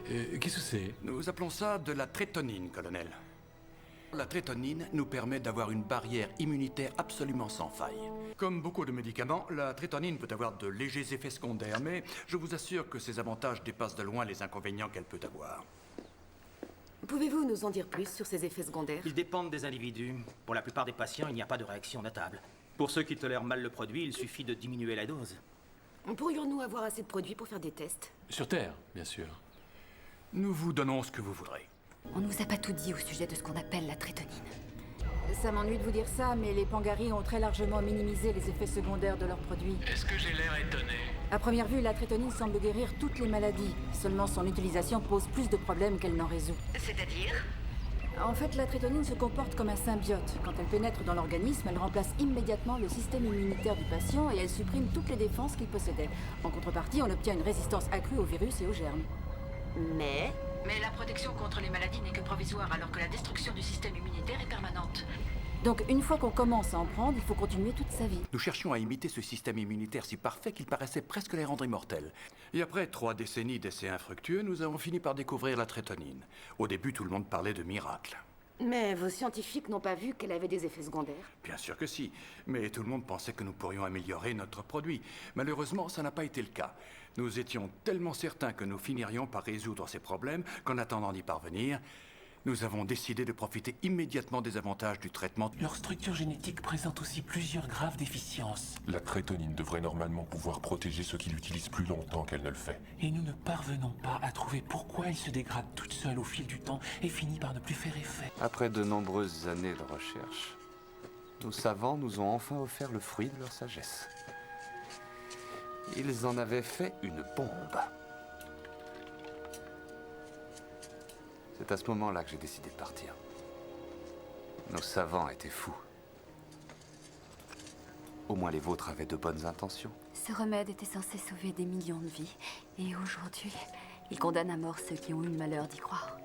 Qu'est-ce que c'est? Nous appelons ça de la trétonine, colonel. La trétonine nous permet d'avoir une barrière immunitaire absolument sans faille. Comme beaucoup de médicaments, la trétonine peut avoir de légers effets secondaires, mais je vous assure que ses avantages dépassent de loin les inconvénients qu'elle peut avoir. Pouvez-vous nous en dire plus sur ces effets secondaires? Ils dépendent des individus. Pour la plupart des patients, il n'y a pas de réaction notable. Pour ceux qui tolèrent mal le produit, il suffit de diminuer la dose. Pourrions-nous avoir assez de produits pour faire des tests? Sur Terre, bien sûr. Nous vous donnons ce que vous voudrez. On nous a pas tout dit au sujet de ce qu'on appelle la trétonine. Ça m'ennuie de vous dire ça, mais les Pangaris ont très largement minimisé les effets secondaires de leurs produits. Est-ce que j'ai l'air étonné? À première vue, la trétonine semble guérir toutes les maladies. Seulement son utilisation pose plus de problèmes qu'elle n'en résout. C'est-à-dire? En fait, la trétonine se comporte comme un symbiote. Quand elle pénètre dans l'organisme, elle remplace immédiatement le système immunitaire du patient et elle supprime toutes les défenses qu'il possédait. En contrepartie, on obtient une résistance accrue aux virus et aux germes. Mais la protection contre les maladies n'est que provisoire, alors que la destruction du système immunitaire est permanente. Donc, une fois qu'on commence à en prendre, il faut continuer toute sa vie. Nous cherchions à imiter ce système immunitaire si parfait qu'il paraissait presque les rendre immortels. Et après 3 décennies d'essais infructueux, nous avons fini par découvrir la trétonine. Au début, tout le monde parlait de miracle. Mais vos scientifiques n'ont pas vu qu'elle avait des effets secondaires. Bien sûr que si, mais tout le monde pensait que nous pourrions améliorer notre produit. Malheureusement, ça n'a pas été le cas. Nous étions tellement certains que nous finirions par résoudre ces problèmes qu'en attendant d'y parvenir, nous avons décidé de profiter immédiatement des avantages du traitement. Leur structure génétique présente aussi plusieurs graves déficiences. La trétonine devrait normalement pouvoir protéger ceux qui l'utilisent plus longtemps qu'elle ne le fait. Et nous ne parvenons pas à trouver pourquoi elle se dégrade toute seule au fil du temps et finit par ne plus faire effet. Après de nombreuses années de recherche, nos savants nous ont enfin offert le fruit de leur sagesse. Ils en avaient fait une bombe. C'est à ce moment-là que j'ai décidé de partir. Nos savants étaient fous. Au moins les vôtres avaient de bonnes intentions. Ce remède était censé sauver des millions de vies. Et aujourd'hui, il condamne à mort ceux qui ont eu le malheur d'y croire.